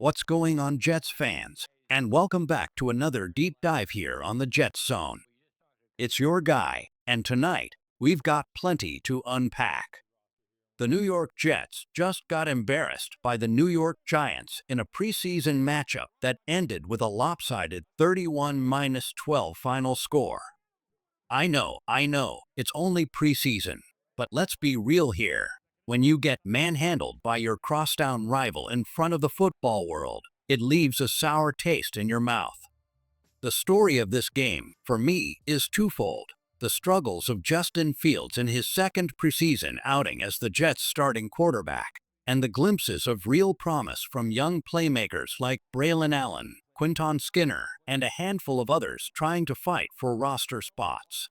What's going on, Jets fans? And welcome back to another deep dive here on the Jets Zone. It's your guy, and tonight, we've got plenty to unpack. The New York Jets just got embarrassed by the New York Giants in a preseason matchup that ended with a lopsided 31-12 final score. I know, it's only preseason, but let's be real here. When you get manhandled by your crosstown rival in front of the football world, it leaves a sour taste in your mouth. The story of this game, for me, is twofold. The struggles of Justin Fields in his second preseason outing as the Jets' starting quarterback, and the glimpses of real promise from young playmakers like Braylon Allen, Quinton Skinner, and a handful of others trying to fight for roster spots.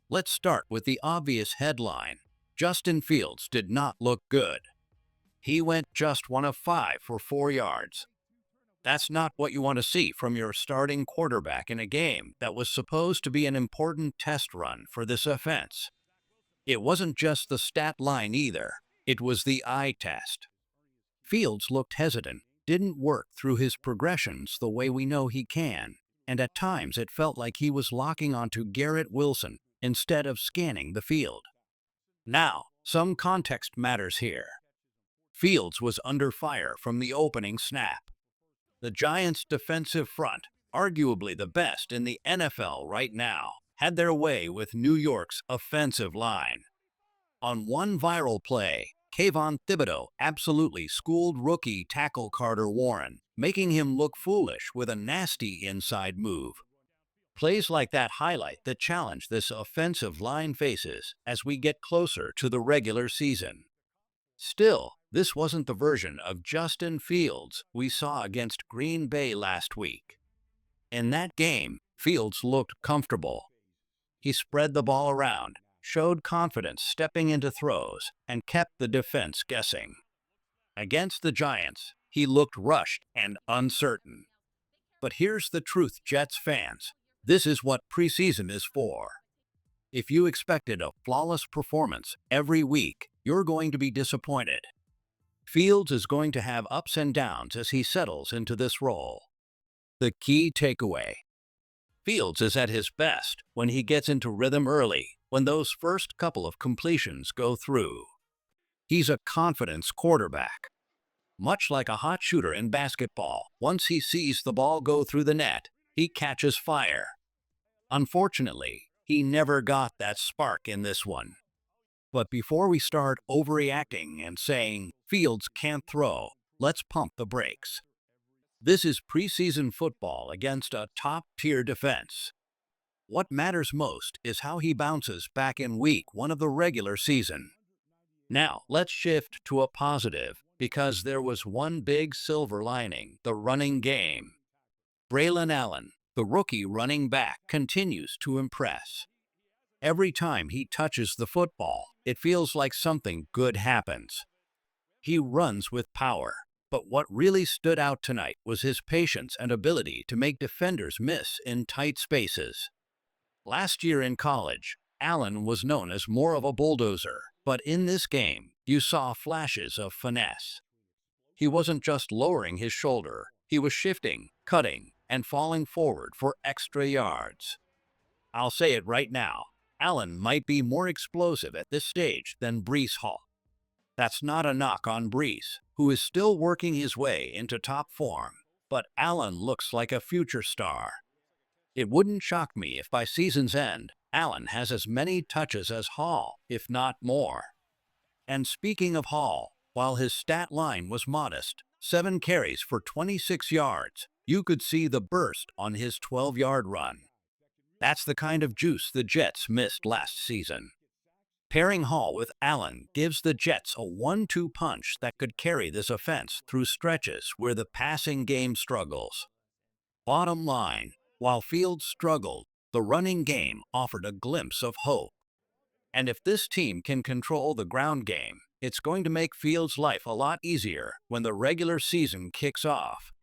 Let's start with the obvious headline. Justin Fields did not look good. He went just 1 of 5 for 4 yards. That's not what you want to see from your starting quarterback in a game that was supposed to be an important test run for this offense. It wasn't just the stat line either, it was the eye test. Fields looked hesitant, didn't work through his progressions the way we know he can, and at times it felt like he was locking onto Garrett Wilson instead of scanning the field. Now, some context matters here. Fields was under fire from the opening snap. The Giants' defensive front, arguably the best in the NFL right now, had their way with New York's offensive line. On one viral play, Kayvon Thibodeau absolutely schooled rookie tackle Carter Warren, making him look foolish with a nasty inside move. Plays like that highlight the challenge this offensive line faces as we get closer to the regular season. Still, this wasn't the version of Justin Fields we saw against Green Bay last week. In that game, Fields looked comfortable. He spread the ball around, showed confidence stepping into throws, and kept the defense guessing. Against the Giants, he looked rushed and uncertain. But here's the truth, Jets fans. This is what preseason is for. If you expected a flawless performance every week, you're going to be disappointed. Fields is going to have ups and downs as he settles into this role. The key takeaway. Fields is at his best when he gets into rhythm early, when those first couple of completions go through. He's a confidence quarterback. Much like a hot shooter in basketball, once he sees the ball go through the net, he catches fire. Unfortunately, he never got that spark in this one. But before we start overreacting and saying, Fields can't throw, let's pump the brakes. This is preseason football against a top-tier defense. What matters most is how he bounces back in week 1 of the regular season. Now, let's shift to a positive, because there was one big silver lining: the running game. Braylon Allen, the rookie running back, continues to impress. Every time he touches the football, it feels like something good happens. He runs with power, but what really stood out tonight was his patience and ability to make defenders miss in tight spaces. Last year in college, Allen was known as more of a bulldozer, but in this game, you saw flashes of finesse. He wasn't just lowering his shoulder, he was shifting, cutting, and falling forward for extra yards. I'll say it right now, Allen might be more explosive at this stage than Breece Hall. That's not a knock on Breece, who is still working his way into top form, but Allen looks like a future star. It wouldn't shock me if by season's end, Allen has as many touches as Hall, if not more. And speaking of Hall, while his stat line was modest, 7 carries for 26 yards, you could see the burst on his 12-yard run. That's the kind of juice the Jets missed last season. Pairing Hall with Allen gives the Jets a 1-2 punch that could carry this offense through stretches where the passing game struggles. Bottom line, while Fields struggled, the running game offered a glimpse of hope. And if this team can control the ground game, it's going to make Fields' life a lot easier when the regular season kicks off.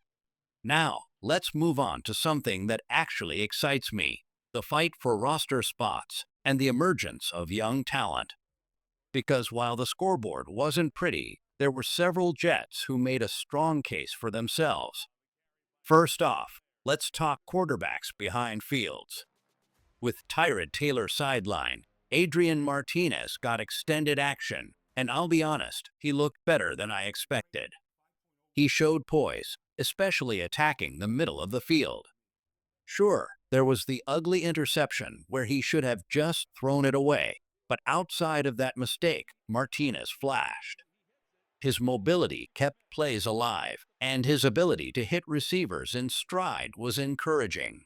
Now, let's move on to something that actually excites me: the fight for roster spots and the emergence of young talent. Because while the scoreboard wasn't pretty, there were several Jets who made a strong case for themselves. First off, let's talk quarterbacks behind Fields. With Tyrod Taylor sidelined, Adrian Martinez got extended action, and I'll be honest, he looked better than I expected. He showed poise, especially attacking the middle of the field. Sure, there was the ugly interception where he should have just thrown it away, but outside of that mistake, Martinez flashed. His mobility kept plays alive, and his ability to hit receivers in stride was encouraging.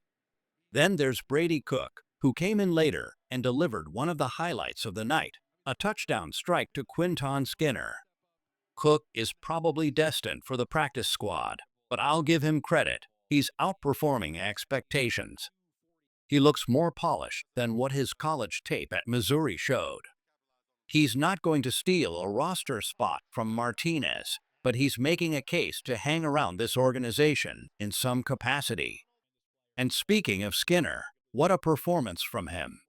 Then there's Brady Cook, who came in later and delivered one of the highlights of the night, a touchdown strike to Quinton Skinner. Cook is probably destined for the practice squad, but I'll give him credit. He's outperforming expectations. He looks more polished than what his college tape at Missouri showed. He's not going to steal a roster spot from Martinez, but he's making a case to hang around this organization in some capacity. And speaking of Skinner, what a performance from him.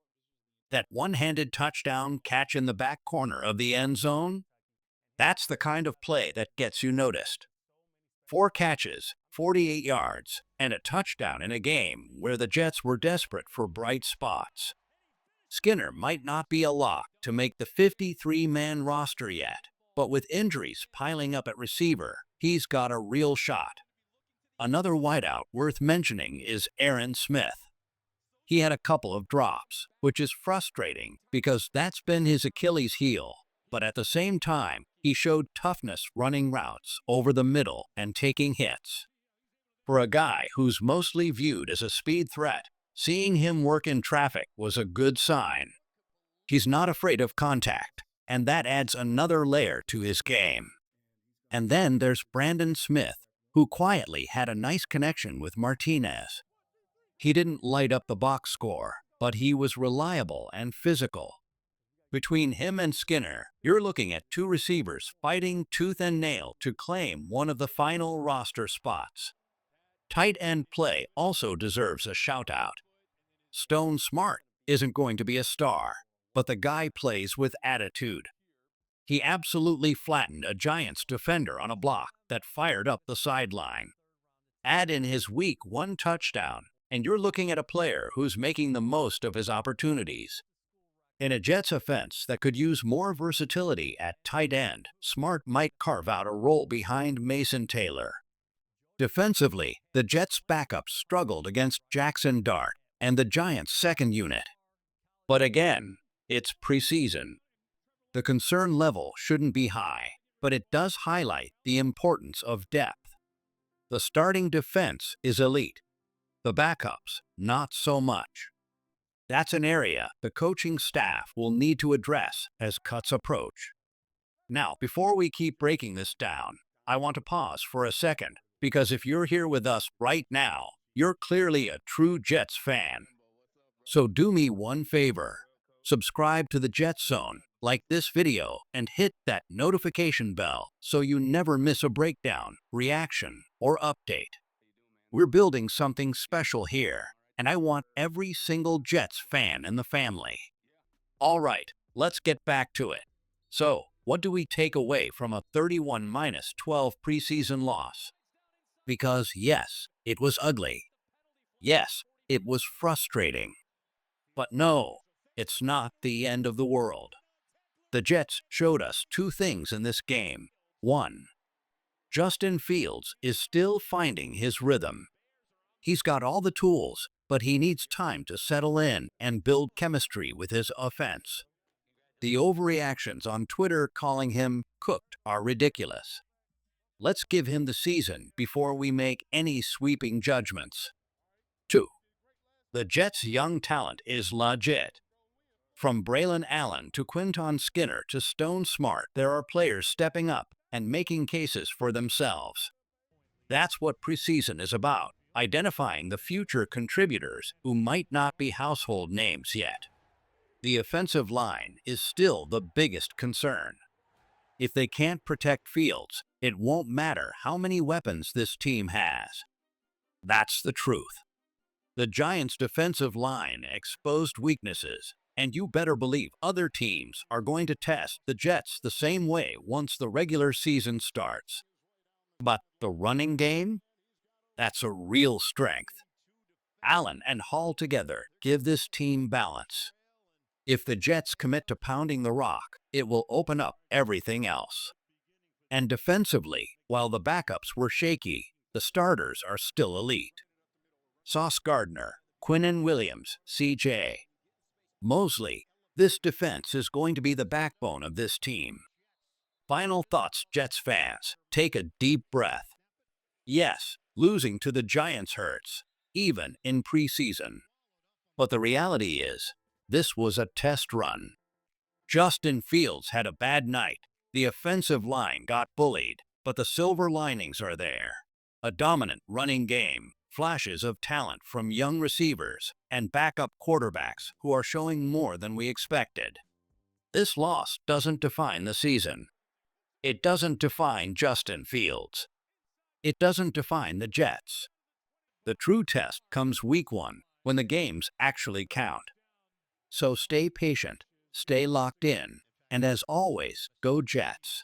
That one-handed touchdown catch in the back corner of the end zone? That's the kind of play that gets you noticed. 4 catches, 48 yards, and a touchdown in a game where the Jets were desperate for bright spots. Skinner might not be a lock to make the 53-man roster yet, but with injuries piling up at receiver, he's got a real shot. Another wideout worth mentioning is Aaron Smith. He had a couple of drops, which is frustrating because that's been his Achilles heel, but at the same time, he showed toughness running routes over the middle and taking hits. For a guy who's mostly viewed as a speed threat, seeing him work in traffic was a good sign. He's not afraid of contact, and that adds another layer to his game. And then there's Brandon Smith, who quietly had a nice connection with Martinez. He didn't light up the box score, but he was reliable and physical. Between him and Skinner, you're looking at two receivers fighting tooth and nail to claim one of the final roster spots. Tight end play also deserves a shout-out. Stone Smart isn't going to be a star, but the guy plays with attitude. He absolutely flattened a Giants defender on a block that fired up the sideline. Add in his week 1 touchdown, and you're looking at a player who's making the most of his opportunities. In a Jets offense that could use more versatility at tight end, Smart might carve out a role behind Mason Taylor. Defensively, the Jets' backups struggled against Jackson Dart and the Giants' second unit. But again, it's preseason. The concern level shouldn't be high, but it does highlight the importance of depth. The starting defense is elite. The backups, not so much. That's an area the coaching staff will need to address as cuts approach. Now, before we keep breaking this down, I want to pause for a second, because if you're here with us right now, you're clearly a true Jets fan. So do me one favor. Subscribe to the Jets Zone, like this video, and hit that notification bell so you never miss a breakdown, reaction, or update. We're building something special here, and I want every single Jets fan in the family. All right, let's get back to it. So, what do we take away from a 31-12 preseason loss? Because yes, it was ugly. Yes, it was frustrating. But no, it's not the end of the world. The Jets showed us two things in this game. One, Justin Fields is still finding his rhythm. He's got all the tools, but he needs time to settle in and build chemistry with his offense. The overreactions on Twitter calling him cooked are ridiculous. Let's give him the season before we make any sweeping judgments. 2. The Jets' young talent is legit. From Braylon Allen to Quinton Skinner to Stone Smart, there are players stepping up and making cases for themselves. That's what preseason is about, identifying the future contributors who might not be household names yet. The offensive line is still the biggest concern. If they can't protect Fields, it won't matter how many weapons this team has. That's the truth. The Giants' defensive line exposed weaknesses, And you better believe other teams are going to test the Jets the same way once the regular season starts. But the running game? That's a real strength. Allen and Hall together give this team balance. If the Jets commit to pounding the rock, it will open up everything else. And defensively, while the backups were shaky, the starters are still elite. Sauce Gardner, Quinnen Williams, CJ. Mosley, this defense is going to be the backbone of this team. Final thoughts, Jets fans. Take a deep breath. Yes, losing to the Giants hurts, even in preseason. But the reality is, this was a test run. Justin Fields had a bad night. The offensive line got bullied, but the silver linings are there. A dominant running game, flashes of talent from young receivers, and backup quarterbacks who are showing more than we expected. This loss doesn't define the season. It doesn't define Justin Fields. It doesn't define the Jets. The true test comes week 1, when the games actually count. So stay patient, stay locked in, and as always, go Jets.